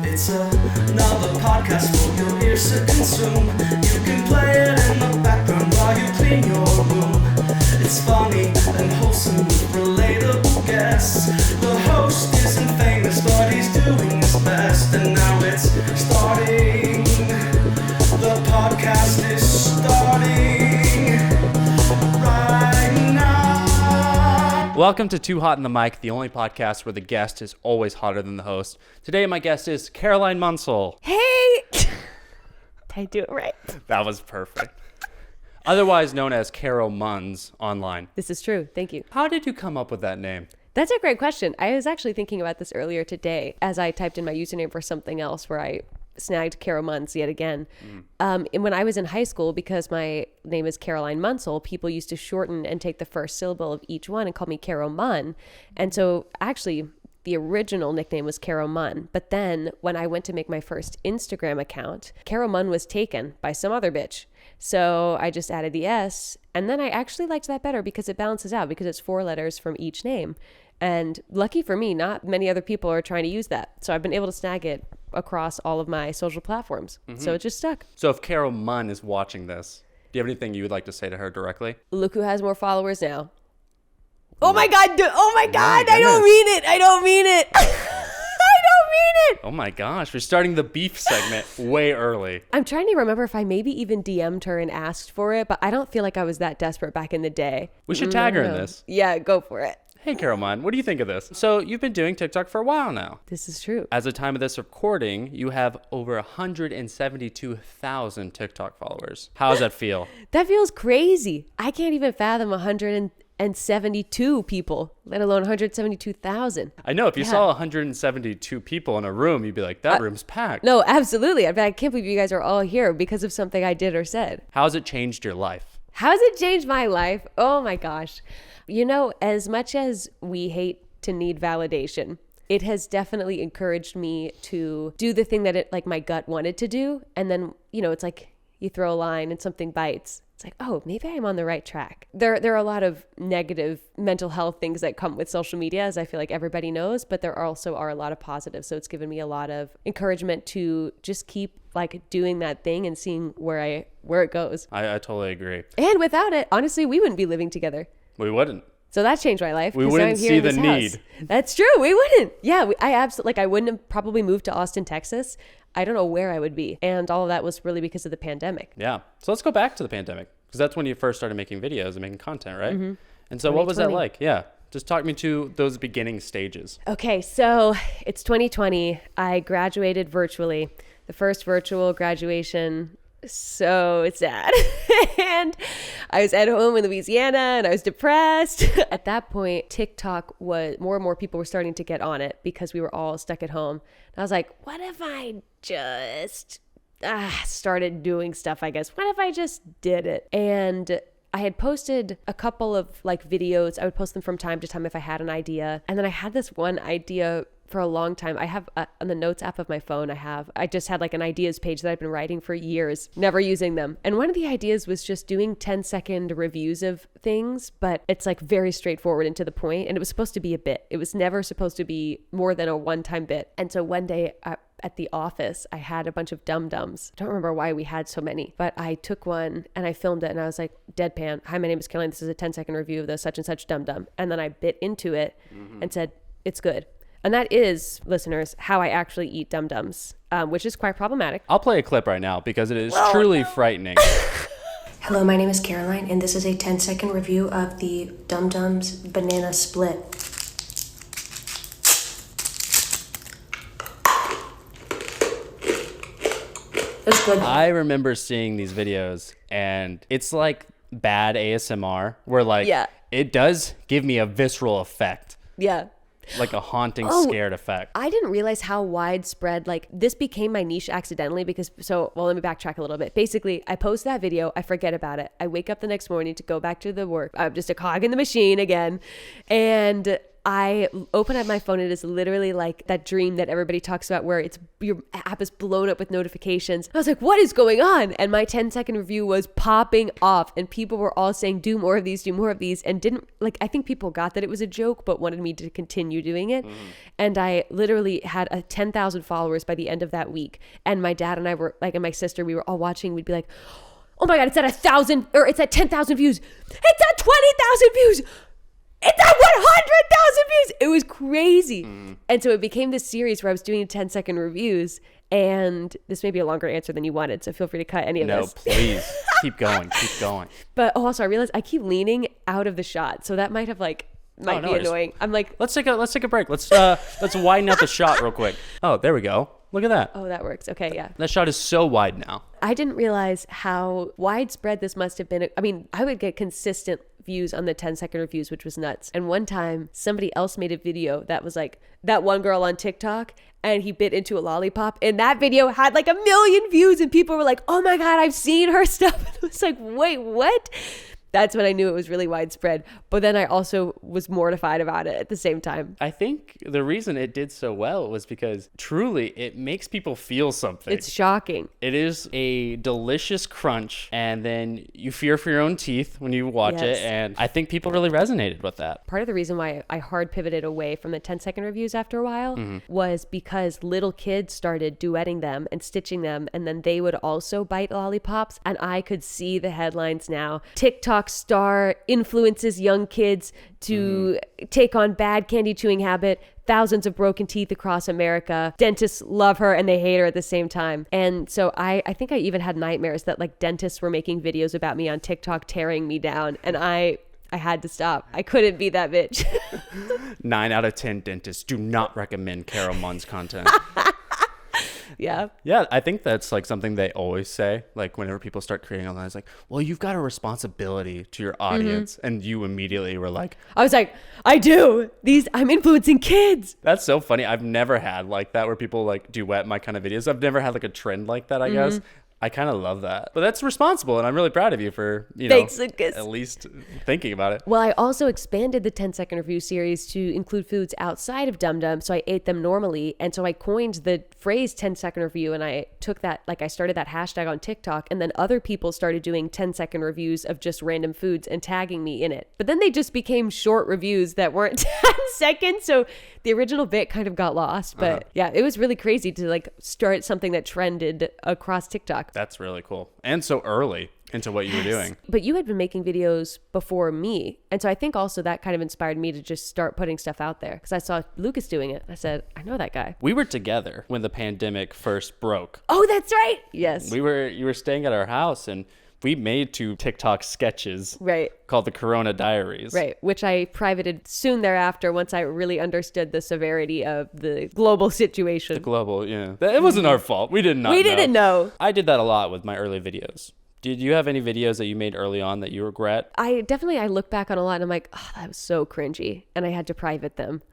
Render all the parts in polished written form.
It's another podcast for your ears to consume. You can play it in the background while you clean your room. It's funny and wholesome with relatable guests. The host isn't famous, but he's doing his best. And now it's starting. The podcast is starting right now. Welcome to Too Hot in the Mic, the only podcast where the guest is always hotter than the host. Today, my guest is Caroline Munsell. Hey! Did I do it right? That was perfect. Otherwise known as Caro Muns online. This is true. Thank you. How did you come up with that name? That's a great question. I was actually thinking about this earlier today as I typed in my username for something else where I snagged Caro Muns yet again. And when I was in high school, because my name is Caroline Munsell, people used to shorten and take the first syllable of each one and call me Caro Mun. And so actually the original nickname was Caro Mun. But then when I went to make my first Instagram account, Caro Mun was taken by some other bitch. So I just added the S, and then I actually liked that better because it balances out, because it's 4 letters from each name. And lucky for me, not many other people are trying to use that. So I've been able to snag it across all of my social platforms. So it just stuck. So if Caro Mun is watching this, do you have anything you would like to say to her directly? Look who has more followers now. Oh my God. Oh my God. My I don't goodness. mean it. I don't mean it. I don't mean it. Oh my gosh, we're starting the beef segment way early. I'm trying to remember if I maybe even DM'd her and asked for it, but I don't feel like I was that desperate back in the day. We should tag her in No. this. Yeah, go for it. Hey, Caro Mun, what do you think of this? So you've been doing TikTok for a while now. This is true. As of the time of this recording, you have over 172,000 TikTok followers. How does that feel? That feels crazy. I can't even fathom 172 people, let alone 172,000. I know, if you Yeah. saw 172 people in a room, you'd be like, that room's packed. No, absolutely. I can't believe you guys are all here because of something I did or said. How has it changed your life? How's it changed my life? Oh my gosh. You know, as much as we hate to need validation, it has definitely encouraged me to do the thing that my gut wanted to do. And then, it's like you throw a line and something bites. It's like, oh, maybe I'm on the right track. There are a lot of negative mental health things that come with social media, as I feel like everybody knows, but there also are a lot of positives. So it's given me a lot of encouragement to just keep doing that thing and seeing where it goes. I totally agree. And without it, honestly, we wouldn't be living together. We wouldn't. So that changed my life. We 'cause wouldn't I'm here see in the this house. need. That's true. We wouldn't. Yeah, I absolutely, I wouldn't have probably moved to Austin, Texas. I don't know where I would be. And all of that was really because of the pandemic. Yeah. So let's go back to the pandemic, because that's when you first started making videos and making content, right? And so what was that 2020. like? Yeah. Just talk me to those beginning stages. Okay, so it's 2020. I graduated virtually. The first virtual graduation. So sad. And I was at home in Louisiana and I was depressed. At that point, TikTok was, more and more people were starting to get on it because we were all stuck at home. And I was like, what if I just started doing stuff, I guess? What if I just did it? And I had posted a couple of videos. I would post them from time to time if I had an idea. And then I had this one idea for a long time. I have on the notes app of my phone, I just had an ideas page that I've been writing for years, never using them. And one of the ideas was just doing 10-second reviews of things, but it's very straightforward and to the point. And it was supposed to be a bit. It was never supposed to be more than a one-time bit. And so one day at the office, I had a bunch of dum-dums. I don't remember why we had so many, but I took one and I filmed it and I was like, deadpan, hi, my name is Caroline. This is a 10-second review of the such and such dum-dum. And then I bit into it and said, it's good. And that is, listeners, how I actually eat dum-dums, which is quite problematic. I'll play a clip right now because it is truly frightening. Hello, my name is Caroline, and this is a 10-second review of the Dum Dums Banana Split. It's good. I remember seeing these videos, and it's like bad ASMR, where Yeah. it does give me a visceral effect. Yeah. Like a haunting, Oh, scared effect. I didn't realize how widespread, this became my niche accidentally because, let me backtrack a little bit. Basically, I post that video, I forget about it. I wake up the next morning to go back to the work. I'm just a cog in the machine again. And I open up my phone. It is literally like that dream that everybody talks about where your app is blown up with notifications. I was like, what is going on? And my 10-second review was popping off and people were all saying, do more of these, and I think people got that it was a joke, but wanted me to continue doing it. And I literally had 10,000 followers by the end of that week. And my dad and I were like, and my sister, we were all watching. We'd be like, oh my God, it's at 1,000 or it's at 10,000 views. It's at 20,000 views. It's at 100,000 views. It was crazy. And so it became this series where I was doing 10-second reviews. And this may be a longer answer than you wanted, so feel free to cut any of this. No, please. Keep going. But also I realized I keep leaning out of the shot. So that might have might be annoying. I'm like, let's take a break. Let's widen out the shot real quick. Oh, there we go. Look at that. oh, that works. Okay, yeah. That shot is so wide now. I didn't realize how widespread this must have been. I mean, I would get consistent views on the 10-second reviews, which was nuts. And one time somebody else made a video that was like that one girl on TikTok and he bit into a lollipop and that video had like 1 million views and people were like, oh my God, I've seen her stuff. And it was like, wait, what? That's when I knew it was really widespread. But then I also was mortified about it at the same time. I think the reason it did so well was because truly it makes people feel something. It's shocking. It is a delicious crunch, and then you fear for your own teeth when you watch it. And I think people really resonated with that. Part of the reason why I hard pivoted away from the 10-second reviews after a while was because little kids started duetting them and stitching them, and then they would also bite lollipops. And I could see the headlines now. TikTok star influences young kids to take on bad candy chewing habit. Thousands of broken teeth across America. Dentists love her and they hate her at the same time. And so I think I even had nightmares that like dentists were making videos about me on TikTok tearing me down. And I had to stop. I couldn't be that bitch. 9 out of 10 dentists do not recommend Carol Munn's content. Yeah. Yeah, I think that's like something they always say. Like whenever people start creating online, it's like, well, you've got a responsibility to your audience. And you immediately were like, I was like, I do. I'm influencing kids. that's so funny. I've never had like that where people like duet my kind of videos. I've never had like a trend like that, I guess. I kind of love that. But that's responsible, and I'm really proud of you for, Thanks, Lucas. at least thinking about it. Well, I also expanded the 10-second review series to include foods outside of Dum Dum, so I ate them normally. And so I coined the phrase 10-second review, and I took that, like I started that hashtag on TikTok, and then other people started doing 10-second reviews of just random foods and tagging me in it. But then they just became short reviews that weren't 10 seconds, so the original bit kind of got lost. But yeah, it was really crazy to like start something that trended across TikTok. That's really cool. And so early into what you were doing. But you had been making videos before me. And so I think also that kind of inspired me to just start putting stuff out there. Because I saw Lucas doing it. I said, I know that guy. We were together when the pandemic first broke. Oh, that's right. Yes. You were staying at our house, and we made 2 TikTok sketches. Right. Called the Corona Diaries. Right. Which I privated soon thereafter once I really understood the severity of the global situation. The global, yeah. It wasn't our fault. We didn't know. I did that a lot with my early videos. Did you have any videos that you made early on that you regret? I look back on a lot and I'm like, oh, that was so cringy. And I had to private them.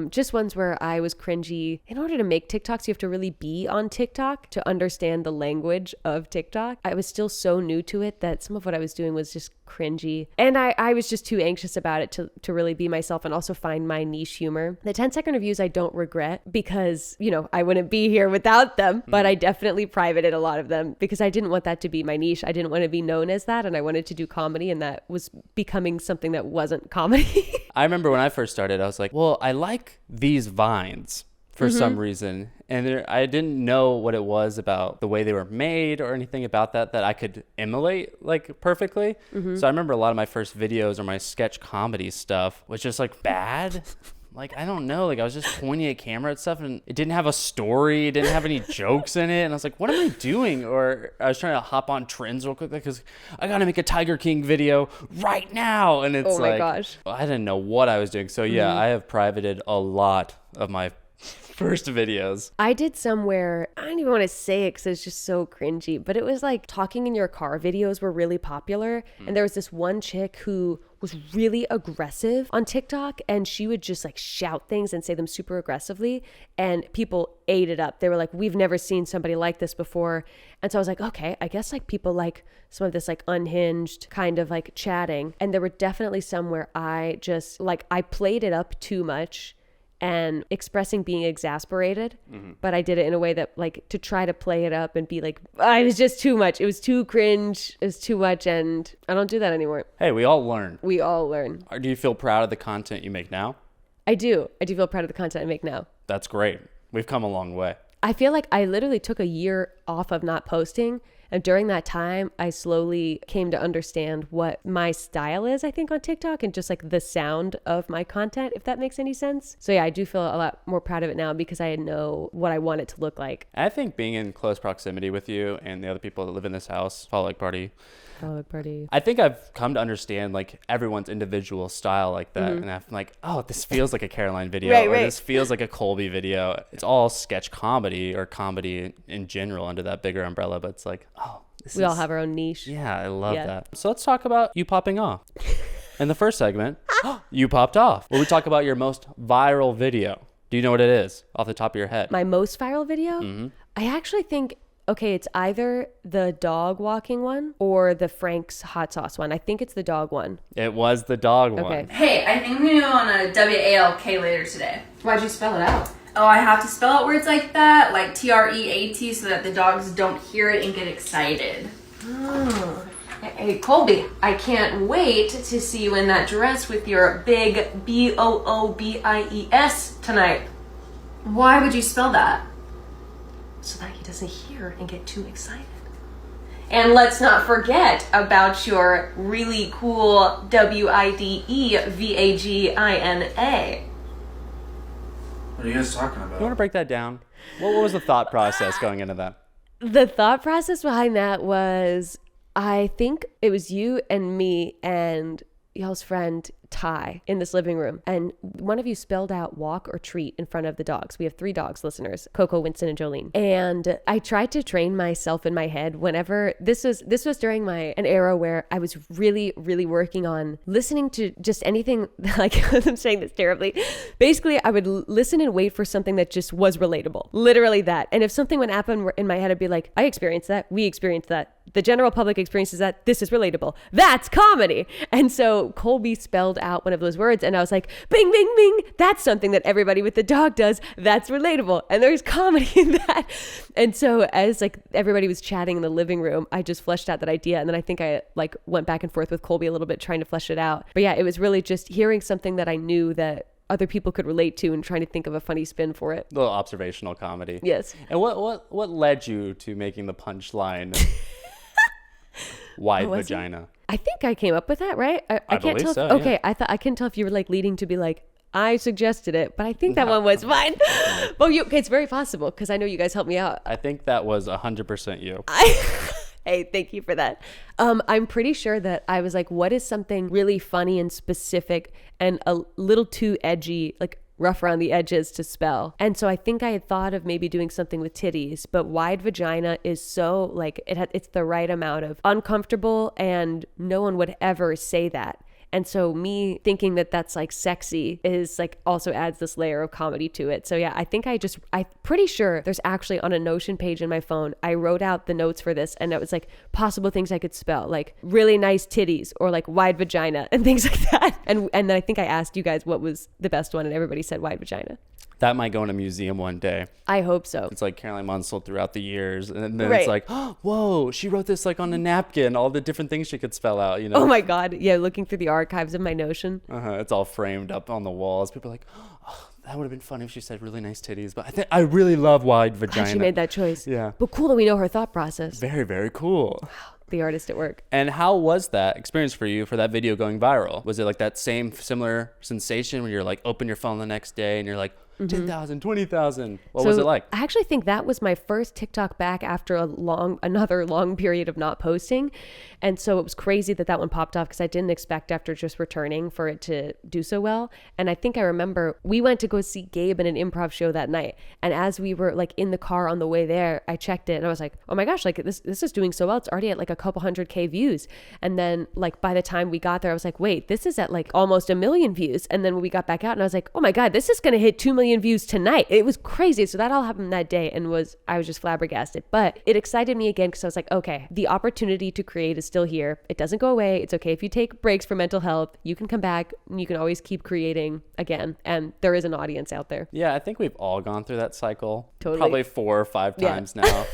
Just ones where I was cringy. In order to make TikToks, you have to really be on TikTok to understand the language of TikTok. I was still so new to it that some of what I was doing was just cringy. And I was just too anxious about it to really be myself and also find my niche humor. The 10-second reviews I don't regret because, I wouldn't be here without them, but I definitely privated a lot of them because I didn't want that to be my niche. I didn't want to be known as that, and I wanted to do comedy, and that was becoming something that wasn't comedy. I remember when I first started, I was like, well, I like these vines for some reason. And I didn't know what it was about the way they were made or anything about that I could emulate like perfectly. So I remember a lot of my first videos or my sketch comedy stuff was just like bad. Like, I don't know, like I was just pointing a camera at stuff and it didn't have a story, it didn't have any jokes in it. And I was like, what am I doing? Or I was trying to hop on trends real quick because I got to make a Tiger King video right now. And it's oh my gosh. I didn't know what I was doing. So yeah, I have privated a lot of my first videos. I did somewhere, I don't even want to say it because it's just so cringy, but it was like talking in your car videos were really popular. And there was this one chick who was really aggressive on TikTok, and she would just like shout things and say them super aggressively, and people ate it up. They were like, we've never seen somebody like this before. And so I was like, okay, I guess like people like some of this like unhinged kind of like chatting. And there were definitely some where I just like, I played it up too much and expressing being exasperated, but I did it in a way that like to try to play it up and be like, it was just too much. It was too cringe. It was too much. And I don't do that anymore. Hey, we all learn. We all learn. Do you feel proud of the content you make now? I do. I do feel proud of the content I make now. That's great. We've come a long way. I feel like I literally took a year off of not posting. And during that time, I slowly came to understand what my style is, I think, on TikTok, and just like the sound of my content, if that makes any sense. So yeah, I do feel a lot more proud of it now because I know what I want it to look like. I think being in close proximity with you and the other people that live in this house, Follow Party, I think I've come to understand like everyone's individual style like that. And I'm like, oh, this feels like a Caroline video, or this feels like a Colby video. It's all sketch comedy or comedy in general under that bigger umbrella, but it's like, oh, we all have our own niche. Yeah, I love that. So let's talk about you popping off. In the first segment, you popped off, where we talk about your most viral video. Do you know what it is off the top of your head? My most viral video? I actually think, okay, it's either the dog walking one or the Frank's hot sauce one. I think it's the dog one. It was the dog one. Hey, I think I'm going to go on a WALK later today. Why'd you spell it out? Oh, I have to spell out words like that, like TREAT, so that the dogs don't hear it and get excited. Hey, Colby, I can't wait to see you in that dress with your big BOOBIES tonight. Why would you spell that? So that he doesn't hear and get too excited. And let's not forget about your really cool WIDEVAGINA. What are you guys talking about? You want to break that down? What was the thought process going into that? The thought process behind that was, I think it was you and me and y'all's friend Ty in this living room, and one of you spelled out walk or treat in front of the dogs. We have 3 dogs, listeners, Coco, Winston, and Jolene. And I tried to train myself in my head whenever this was during an era where I was really, really working on listening to just anything. Like, I'm saying this terribly. Basically, I would listen and wait for something that just was relatable. Literally that. And if something would happen in my head, I'd be like, I experienced that. We experienced that. The general public experiences that. This is relatable. That's comedy. And so Colby spelled out one of those words, and I was like, bing, bing, bing. That's something that everybody with the dog does. That's relatable. And there's comedy in that. And so as like everybody was chatting in the living room, I just fleshed out that idea. And then I think I like went back and forth with Colby a little bit trying to flesh it out. But yeah, it was really just hearing something that I knew that other people could relate to and trying to think of a funny spin for it. A little observational comedy. Yes. And what led you to making the punchline wide vagina? I think I came up with that, right? I can't believe tell. So, okay, yeah. I couldn't tell if you were like leading to be like, I suggested it, but I think that one was fine. Well, it's very possible because I know you guys helped me out. I think that was 100% you. Hey, thank you for that. I'm pretty sure that I was like, what is something really funny and specific and a little too edgy, like rough around the edges to spell. And so I think I had thought of maybe doing something with titties, but wide vagina is so like it's the right amount of uncomfortable, and no one would ever say that. And so me thinking that that's like sexy is like also adds this layer of comedy to it. So yeah, I think I'm pretty sure there's actually on a Notion page in my phone, I wrote out the notes for this, and it was like possible things I could spell, like really nice titties or like wide vagina and things like that. And then I think I asked you guys what was the best one, and everybody said wide vagina. That might go in a museum one day. I hope so. It's like Caroline Munsell throughout the years. And then It's like, oh, whoa, she wrote this like on a napkin, all the different things she could spell out, you know? Oh my God. Yeah, looking through the archives of my Notion. It's all framed up on the walls. People are like, oh, that would have been fun if she said really nice titties. But I really love wide vagina. Glad she made that choice. Yeah. But cool that we know her thought process. Very, very cool. The artist at work. And how was that experience for you for that video going viral? Was it like that same similar sensation when you're like open your phone the next day and you're like, 10,000, 20,000. What was it like? I actually think that was my first TikTok back after another long period of not posting. And so it was crazy that one popped off because I didn't expect after just returning for it to do so well. And I think I remember we went to go see Gabe in an improv show that night. And as we were like in the car on the way there, I checked it and I was like, oh my gosh, like this is doing so well. It's already at like a couple 100K views. And then like by the time we got there, I was like, wait, this is at like almost 1 million views. And then when we got back out and I was like, oh my God, this is going to hit 2 million views tonight. It was crazy. So that all happened that day and I was just flabbergasted. But it excited me again because I was like, okay, the opportunity to create is still here. It doesn't go away. It's okay if you take breaks for mental health. You can come back and you can always keep creating again. And there is an audience out there. Yeah, I think we've all gone through that cycle. Totally. Probably 4 or 5 times now.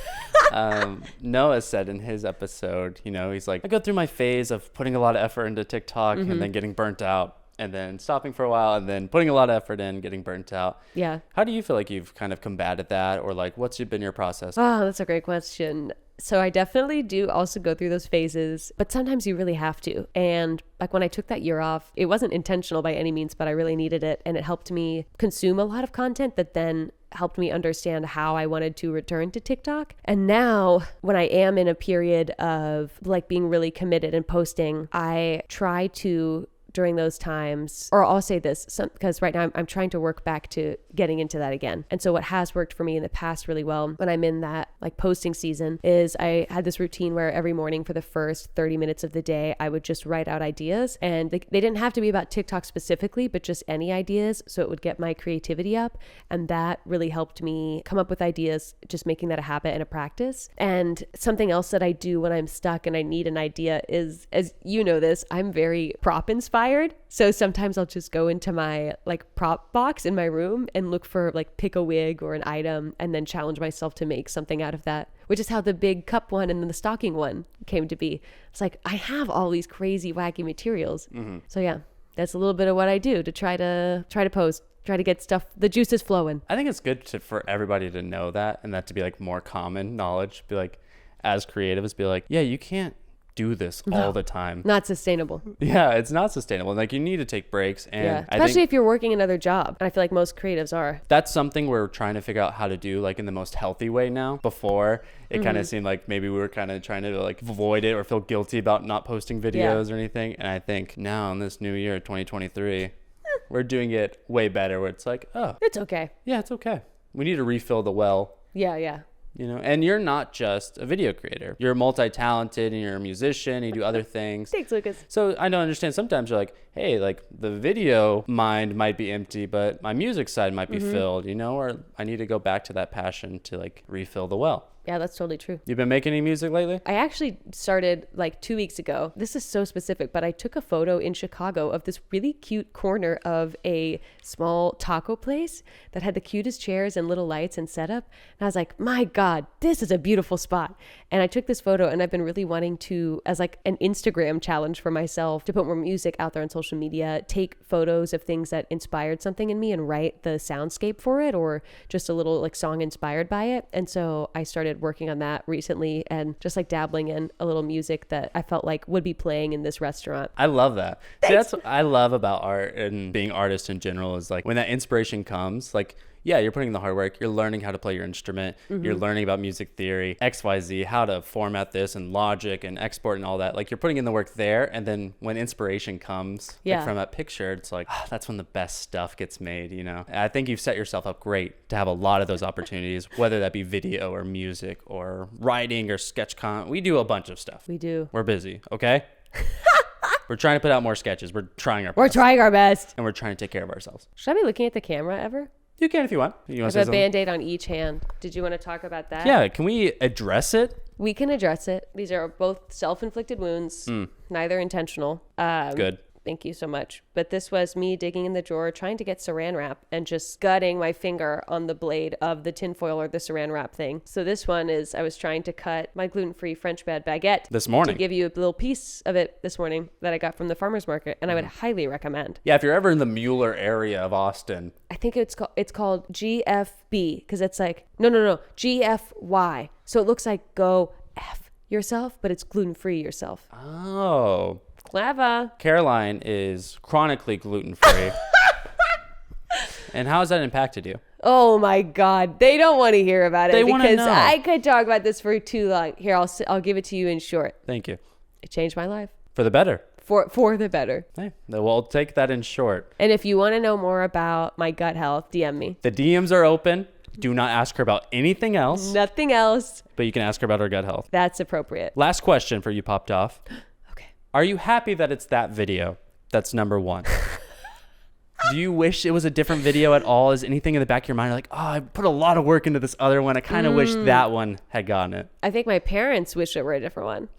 Noah said in his episode, he's like, I go through my phase of putting a lot of effort into TikTok and then getting burnt out and then stopping for a while and then putting a lot of effort in, getting burnt out. Yeah. How do you feel like you've kind of combated that, or like what's been your process? Oh, that's a great question. So I definitely do also go through those phases, but sometimes you really have to. And like when I took that year off, it wasn't intentional by any means, but I really needed it. And it helped me consume a lot of content that then helped me understand how I wanted to return to TikTok. And now when I am in a period of like being really committed and posting, I try to during those times, or I'll say this because right now I'm trying to work back to getting into that again. And so what has worked for me in the past really well when I'm in that like posting season is I had this routine where every morning for the first 30 minutes of the day, I would just write out ideas, and they didn't have to be about TikTok specifically, but just any ideas. So it would get my creativity up. And that really helped me come up with ideas, just making that a habit and a practice. And something else that I do when I'm stuck and I need an idea is, as you know this, I'm very prop inspired. So sometimes I'll just go into my like prop box in my room and look for like pick a wig or an item and then challenge myself to make something out of that, which is how the big cup one and then the stocking one came to be. It's like I have all these crazy wacky materials. So yeah, that's a little bit of what I do to try to post, try to get stuff, the juices flowing. I think it's good for everybody to know that, and that to be like more common knowledge. Be like, as creatives, be like, yeah, you can't do this all the time. Not sustainable. Yeah, it's not sustainable. Like you need to take breaks, and yeah, especially if you're working another job. And I feel like most creatives are. That's something we're trying to figure out how to do like in the most healthy way now. Before it kind of seemed like maybe we were kind of trying to like avoid it or feel guilty about not posting videos or anything. And I think now in this new year, 2023, we're doing it way better, where it's like, oh, it's okay. Yeah, it's okay. We need to refill the well. Yeah. And you're not just a video creator. You're multi-talented, and you're a musician, and you do other things. Thanks, Lucas. So I don't understand. Sometimes you're like, hey, like the video mind might be empty, but my music side might be filled, or I need to go back to that passion to like refill the well. Yeah, that's totally true. You've been making any music lately? I actually started like 2 weeks ago. This is so specific, but I took a photo in Chicago of this really cute corner of a small taco place that had the cutest chairs and little lights and setup. And I was like, my God, this is a beautiful spot. And I took this photo, and I've been really wanting to, as like an Instagram challenge for myself, to put more music out there on social media, take photos of things that inspired something in me and write the soundscape for it, or just a little like song inspired by it. And so I started working on that recently and just like dabbling in a little music that I felt like would be playing in this restaurant. I love that. See, that's what I love about art and being artist in general, is like when that inspiration comes, like, yeah, you're putting in the hard work. You're learning how to play your instrument. You're learning about music theory, XYZ, how to format this and Logic and export and all that. Like you're putting in the work there. And then when inspiration comes like from that picture, it's like, that's when the best stuff gets made, And I think you've set yourself up great to have a lot of those opportunities, whether that be video or music or writing or sketch con. We do a bunch of stuff. We do. We're busy, okay? We're trying to put out more sketches. We're trying our best. We're trying our best. And we're trying to take care of ourselves. Should I be looking at the camera ever? You can if you want. You want I have a Band-Aid on each hand. Did you want to talk about that? Yeah, can we address it? We can address it. These are both self-inflicted wounds, neither intentional. Good. Thank you so much. But this was me digging in the drawer, trying to get saran wrap and just gutting my finger on the blade of the tinfoil or the saran wrap thing. So this one is, I was trying to cut my gluten-free French bread baguette this morning to give you a little piece of it this morning that I got from the farmer's market, and I would highly recommend. Yeah, if you're ever in the Mueller area of Austin. I think it's called GFB, because it's like, no, GFY. So it looks like go F yourself, but it's gluten-free yourself. Oh. Clever. Caroline is chronically gluten-free. And how has that impacted you? Oh my God. They don't want to hear about it They wanna because know. I could talk about this for too long. Here, I'll give it to you in short. Thank you. It changed my life For the better. for the better. Hey, we'll take that in short. And if you want to know more about my gut health, DM me. The DMs are open. Do not ask her about anything else, Nothing else. but you can ask her about her gut health. That's appropriate. Last question for you, Popped Off. Okay. Are you happy that it's that video that's number one? Do you wish it was a different video at all? Is anything in the back of your mind like, oh, I put a lot of work into this other one. I kind of wish that one had gotten it. I think my parents wish it were a different one.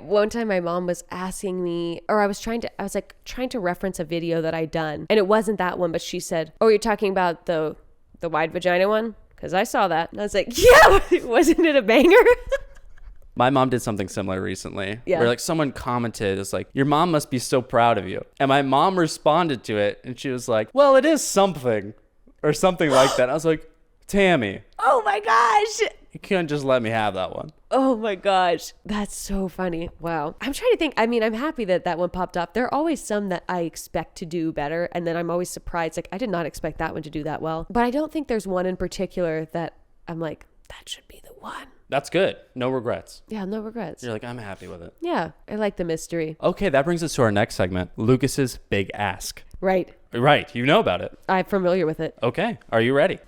One time my mom was asking me, or I was trying to reference a video that I'd done, and it wasn't that one, but she said, oh, you're talking about the wide vagina one? Because I saw that. And I was like, yeah, wasn't it a banger? My mom did something similar recently. Yeah. Where like someone commented, it's like, your mom must be so proud of you. And my mom responded to it and she was like, well, it is something or something like that. I was like, Tammy, Oh my gosh. you can't just let me have that one. Oh my gosh. That's so funny. Wow. I'm trying to think. I mean, I'm happy that one popped up. There are always some that I expect to do better. And then I'm always surprised. Like, I did not expect that one to do that well. But I don't think there's one in particular that I'm like, that should be the one. That's good. No regrets. Yeah, no regrets. You're like, I'm happy with it. Yeah, I like the mystery. Okay, that brings us to our next segment, Lucas's Big Ask. Right. Right, you know about it. I'm familiar with it. Okay, are you ready?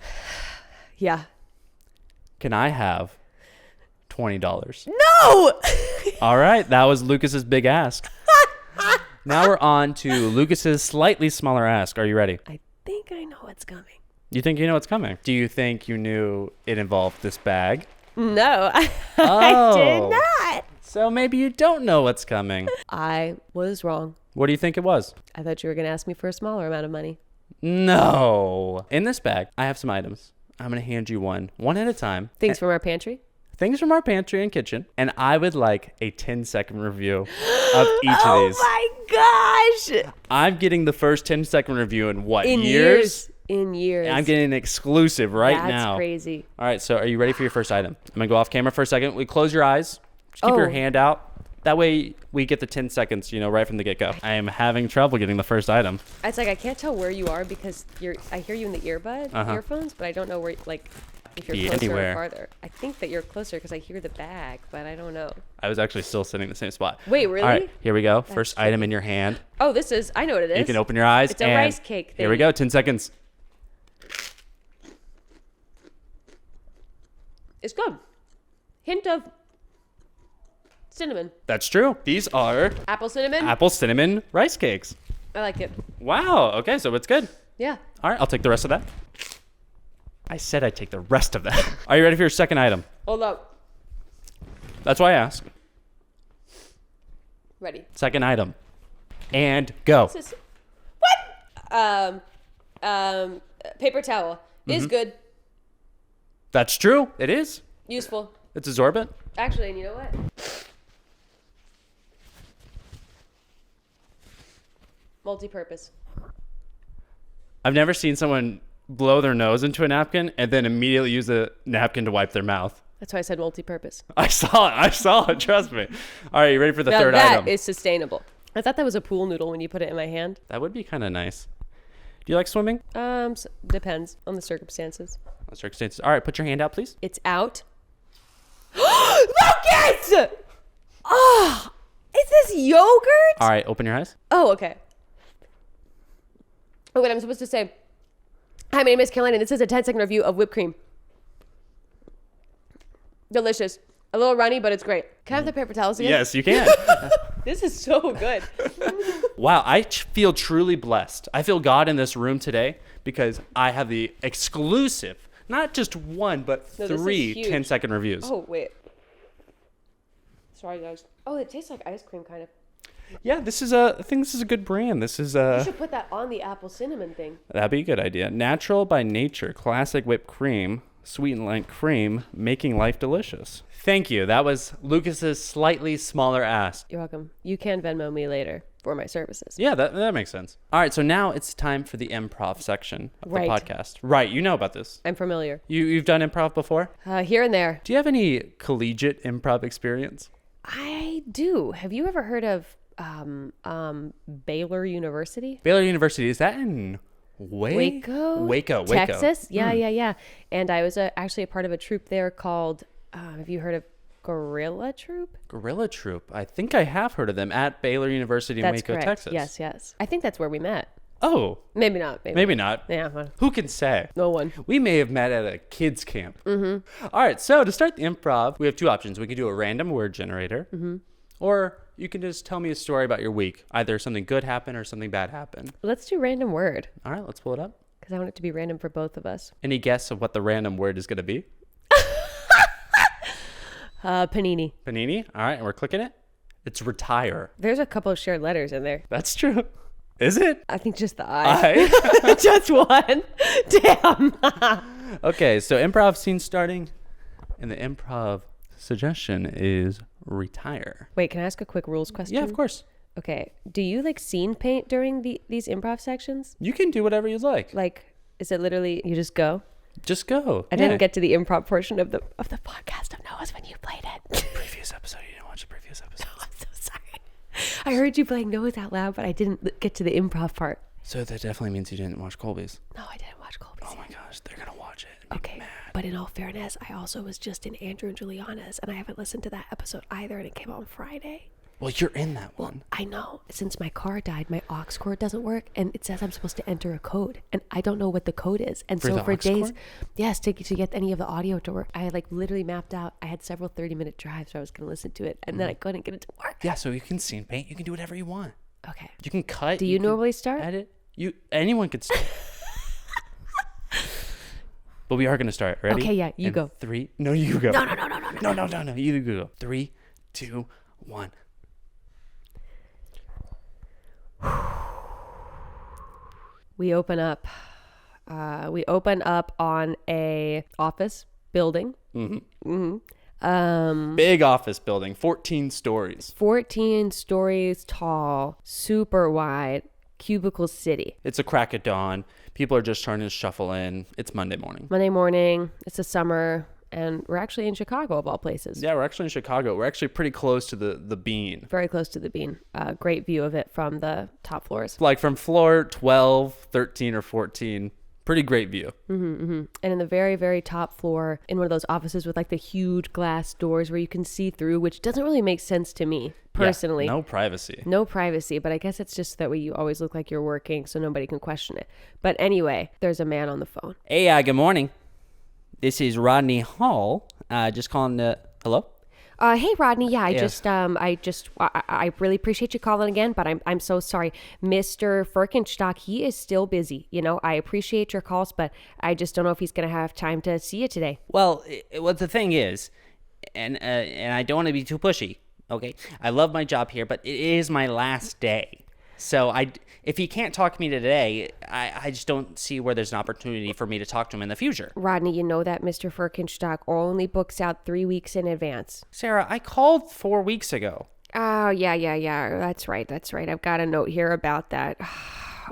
Yeah. Can I have $20? No! All right, that was Lucas's Big Ask. Now we're on to Lucas's slightly smaller ask. Are you ready? I think I know what's coming. You think you know what's coming? Do you think you knew it involved this bag? No, I Oh. did not. So maybe you don't know what's coming. I was wrong. What do you think it was? I thought you were going to ask me for a smaller amount of money. No. In this bag, I have some items. I'm going to hand you one at a time. Things from our pantry? Things from our pantry and kitchen. And I would like a 10-second review of each of these. Oh my gosh. I'm getting the first 10-second review in what, In years? In years. I'm getting an exclusive right That's now. That's crazy. All right, so are you ready for your first item? I'm going to go off camera for a second. We close your eyes. Just keep your hand out. That way we get the 10 seconds, right from the get-go. I am having trouble getting the first item. It's like I can't tell where you are because I hear you in the earphones, but I don't know where, like, if you're Be closer anywhere. or farther. I think that you're closer because I hear the bag, but I don't know. I was actually still sitting in the same spot. Wait, really? All right, here we go. First item in your hand. Oh, I know what it is. You can open your eyes. It's a and rice cake thing. Here we go, 10 seconds. It's good. Hint of cinnamon. That's true. These are Apple cinnamon? apple cinnamon rice cakes. I like it. Wow, okay, so it's good. Yeah. All right, I'll take the rest of that. I said I'd take the rest of that. Are you ready for your second item? Hold up. That's why I asked. Ready. Second item. And go. This is, what? Paper towel. Is good. That's true. It is. Useful. It's absorbent. Actually, and you know what? Multi-purpose. I've never seen someone blow their nose into a napkin and then immediately use the napkin to wipe their mouth. That's why I said multi-purpose. I saw it. Trust me. All right, you ready for the Now third that item? is sustainable. I thought that was a pool noodle when you put it in my hand. That would be kind of nice. Do you like swimming? Depends on the circumstances. Circumstances. All right, put your hand out, please. It's out. Lucas! Oh, is this yogurt? All right, open your eyes. Oh, okay. Oh, what I'm supposed to say. Hi, my name is Caroline, and this is a 10-second review of whipped cream. Delicious. A little runny, but it's great. Can I have the paper towels again? Yes, you can. This is so good. Wow, I feel truly blessed. I feel God in this room today because I have the exclusive, not just one, but No, this is three huge. 10-second reviews. Oh, wait. Sorry, guys. Oh, it tastes like ice cream, kind of. Yeah, I think this is a good brand. This is You should put that on the apple cinnamon thing. that'd be a good idea. Natural by nature, classic whipped cream, sweet and light cream, making life delicious. Thank you. That was Lucas's slightly smaller ask. You're welcome. You can Venmo me later for my services. Yeah, that makes sense. All right, so now it's time for the improv section of Right. the podcast. Right, you know about this. I'm familiar. You've done improv before? Here and there. Do you have any collegiate improv experience? I do. Have you ever heard of Baylor University? Baylor University, is that in Waco. Texas. Yeah. And I was actually a part of a troupe there called, have you heard of Gorilla Troupe? Gorilla Troupe. I think I have heard of them at Baylor University in That's Waco, correct. Texas. Yes. I think that's where we met. Oh. Maybe not. Maybe not. Yeah. Well, Who can say? no one. We may have met at a kids camp. Mm-hmm. All right, so to start the improv, we have two options. We can do a random word generator, or you can just tell me a story about your week. Either something good happened or something bad happened. Let's do random word. All right, let's pull it up. Because I want it to be random for both of us. Any guess of what the random word is going to be? Panini. Panini? All right, and we're clicking it. It's retire. There's a couple of shared letters in there. That's true. Is it? I think just the I. Just one. Damn. Okay, so improv scene starting, and the improv suggestion is retire. Wait, can I ask a quick rules question? Yeah, of course. Okay. Do you like scene paint during these improv sections? You can do whatever you like. Like, is it literally you just go? Just go. I didn't get to the improv portion of the podcast of Noah's when you played it. Previous episode. You didn't watch the previous episode. Oh, I'm so sorry. I heard you playing Noah's out loud, but I didn't get to the improv part. So that definitely means you didn't watch Colby's. No, I didn't watch Colby's. Oh my gosh, they're gonna watch it. And be Okay, mad. but in all fairness, I also was just in Andrew and Juliana's, and I haven't listened to that episode either, and it came out on Friday. Well, you're in that one. I know. Since my car died, my aux cord doesn't work, and it says I'm supposed to enter a code, and I don't know what the code is. And For so the for aux days, cord? yes, to get any of the audio to work, I like literally mapped out. I had several 30-minute drives where I was going to listen to it, and then I couldn't get it to work. Yeah, so you can scene paint. You can do whatever you want. Okay. You can cut. Do you can normally start? Edit. Anyone could start. But we are gonna start. Ready? Okay, yeah, you In go. 3. No, you go. No. No. You go. 3, 2, 1. We open up. We open up on a office building. Big office building, 14 stories. 14 stories tall, super wide, cubicle city. It's a crack of dawn. People are just trying to shuffle in. It's Monday morning. Monday morning. It's the summer, and we're actually in Chicago of all places. Yeah, we're actually in Chicago. We're actually pretty close to the Bean. Very close to the Bean. Great view of it from the top floors. Like from floor 12, 13, or 14. Pretty great view. And in the very, very top floor, in one of those offices with like the huge glass doors where you can see through, which doesn't really make sense to me personally. Yeah, no privacy. No privacy, but I guess it's just that way you always look like you're working so nobody can question it. But anyway, there's a man on the phone. Hey, good morning. This is Rodney Hall. Just calling to... Hello? Hey Rodney, yeah, Yes. I really appreciate you calling again, but I'm so sorry. Mr. Firkenstock, he is still busy. You know, I appreciate your calls, but I just don't know if he's going to have time to see you today. Well, what the thing is, and I don't want to be too pushy, okay? I love my job here, but it is my last day. So if he can't talk to me today, I just don't see where there's an opportunity for me to talk to him in the future. Rodney, you know that Mr. Firkenstock only books out 3 weeks in advance. Sarah, I called 4 weeks ago. Oh, yeah. That's right. I've got a note here about that.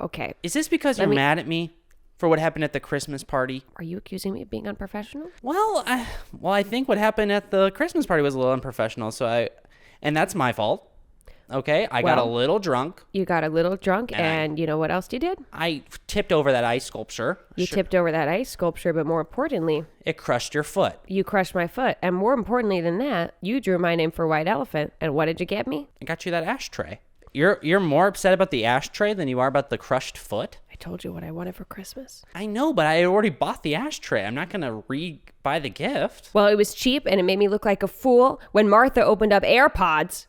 Okay. Is this because you're mad at me for what happened at the Christmas party? Are you accusing me of being unprofessional? Well, I think what happened at the Christmas party was a little unprofessional, and that's my fault. Okay, I got a little drunk. You got a little drunk, and you know what else you did? I tipped over that ice sculpture. You tipped over that ice sculpture, but more importantly, It crushed your foot. you crushed my foot. And more importantly than that, you drew my name for White Elephant. And what did you get me? I got you that ashtray. You're more upset about the ashtray than you are about the crushed foot? I told you what I wanted for Christmas. I know, but I already bought the ashtray. I'm not going to re-buy the gift. Well, it was cheap, and it made me look like a fool when Martha opened up AirPods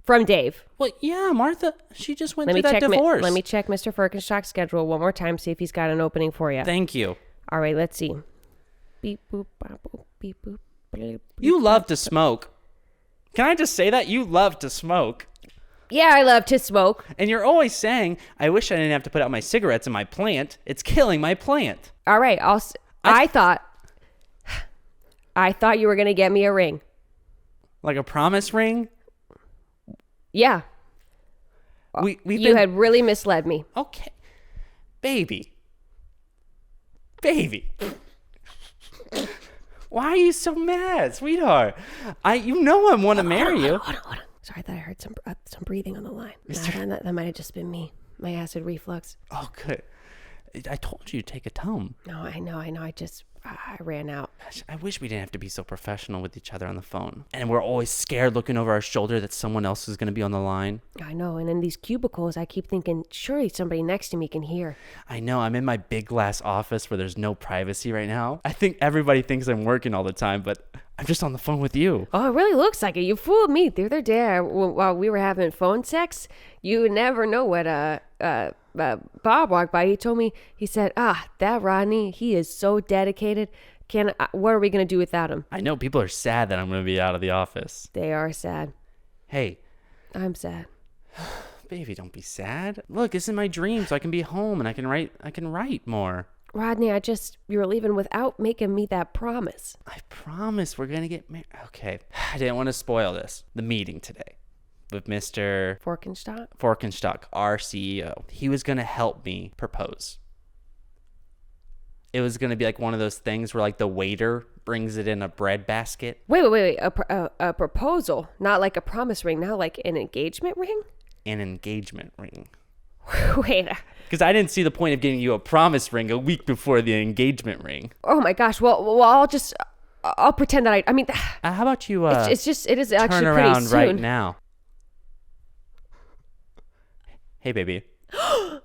from Dave. Well, yeah, Martha, she just went through that divorce. Let me check Mr. Firkenstock's schedule one more time, see if he's got an opening for you. Thank you. All right, let's see. Beep, boop, bop, boop, beep, boop. Bleep, You love to smoke. Can I just say that? You love to smoke. Yeah, I love to smoke. And you're always saying, I wish I didn't have to put out my cigarettes in my plant. It's killing my plant. All right, I thought you were going to get me a ring. Like a promise ring? Yeah. You had really misled me. Okay. Baby. Why are you so mad, sweetheart? I want to marry you. Hold on. Sorry, I thought I heard some breathing on the line. That might have just been me. My acid reflux. Oh, good. I told you to take a tome. No, I know. I ran out. Gosh, I wish we didn't have to be so professional with each other on the phone. And we're always scared looking over our shoulder that someone else is going to be on the line. I know. And in these cubicles, I keep thinking, surely somebody next to me can hear. I know. I'm in my big glass office where there's no privacy right now. I think everybody thinks I'm working all the time, but I'm just on the phone with you. Oh, it really looks like it. You fooled me the other day while we were having phone sex. You never know what Bob walked by. He told me, he said, that Rodney, he is so dedicated. What are we going to do without him? I know people are sad that I'm going to be out of the office. They are sad. Hey. I'm sad. Baby, don't be sad. Look, it's in my dream, so I can be home and I can write more. Rodney, you were leaving without making me that promise. I promise we're going to get married. Okay. I didn't want to spoil this. The meeting today with Mr. Forkenstock, our CEO. He was going to help me propose. It was going to be like one of those things where like the waiter brings it in a bread basket. Wait. A proposal, not like a promise ring, not like an engagement ring? An engagement ring. Wait. Because I didn't see the point of getting you a promise ring a week before the engagement ring. Oh my gosh. Well, I'll pretend that I mean. How about you it is actually turn pretty around soon. right now. Hey, baby. How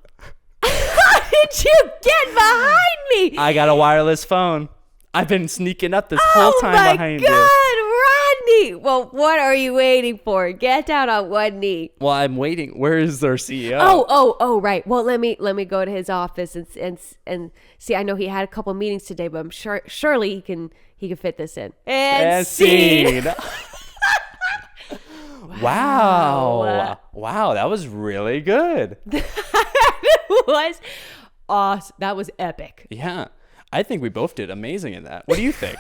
did you get behind me? I got a wireless phone. I've been sneaking up this whole time behind you. Oh my God, Rodney! Well, what are you waiting for? Get down on one knee. Well, I'm waiting. Where is our CEO? Oh, right. Well, let me go to his office and see. I know he had a couple meetings today, but I'm surely he can fit this in. And scene. Wow, that was really good. That was awesome. That was epic. Yeah, I think we both did amazing in that. What do you think?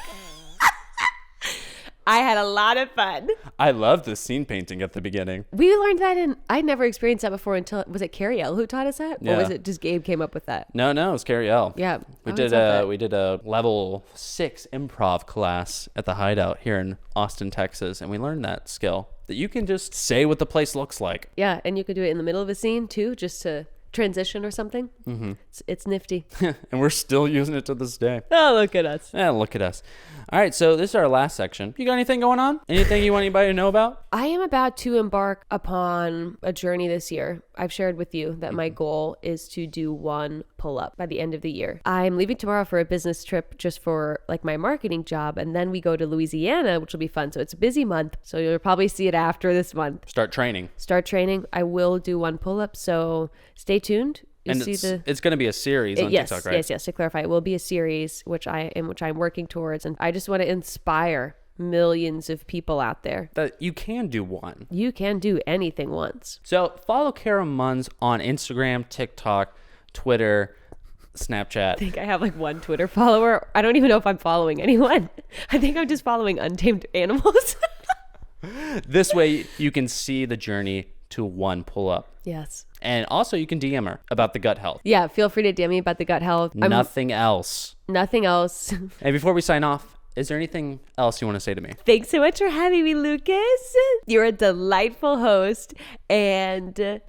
I had a lot of fun. I loved the scene painting at the beginning. We learned that I never experienced that before until, was it Carrie L who taught us that? Yeah. Or was it just Gabe came up with that? No, it was Carrie L. Yeah. We did a level 6 improv class at the Hideout here in Austin, Texas, and we learned that skill that you can just say what the place looks like. Yeah, and you could do it in the middle of a scene too, just to transition or something. Mm-hmm. It's nifty. And we're still using it to this day. Oh, look at us. Yeah, look at us. All right, so this is our last section. You got anything going on? Anything you want anybody to know about? I am about to embark upon a journey this year. I've shared with you that my goal is to do 1 pull-up by the end of the year. I'm leaving tomorrow for a business trip just for like my marketing job, and then we go to Louisiana, which will be fun. So it's a busy month. So you'll probably see it after this month. Start training. I will do 1 pull-up. So stay tuned. And it's going to be a series on TikTok, right? Yes. To clarify, it will be a series which I'm working towards, and I just want to inspire millions of people out there that you can do 1. You can do anything once. So follow Kara Munns on Instagram, TikTok, Twitter, Snapchat. I think I have like 1 Twitter follower. I don't even know if I'm following anyone. I think I'm just following untamed animals. This way you can see the journey to 1 pull-up. Yes. And also you can DM her about the gut health. Yeah, feel free to DM me about the gut health. Nothing else. Nothing else. And before we sign off, is there anything else you want to say to me? Thanks so much for having me, Lucas. You're a delightful host. And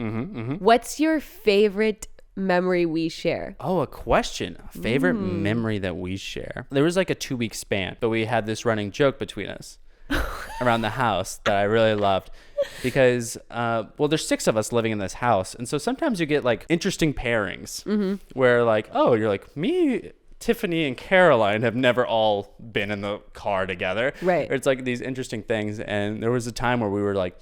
what's your favorite memory we share? Oh, a question. A favorite memory that we share. There was like a 2-week span, but we had this running joke between us around the house that I really loved. Because, there's 6 of us living in this house. And so sometimes you get like interesting pairings where like, oh, you're like, me, Tiffany, and Caroline have never all been in the car together. Right. Or it's like these interesting things. And there was a time where we were like,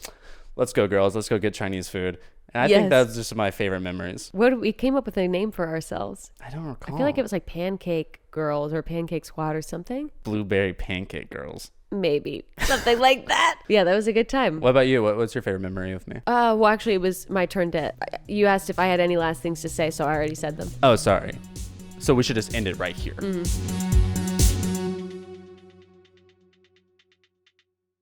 let's go, girls, let's go get Chinese food. And I think that's just my favorite memories. We came up with a name for ourselves. I don't recall. I feel like it was like Pancake Girls or Pancake Squad or something. Blueberry Pancake Girls. Maybe something like that. Yeah, that was a good time. What about you? What's your favorite memory of me? Well, actually, it was my turn you asked if I had any last things to say, so I already said them. Oh, sorry. So we should just end it right here.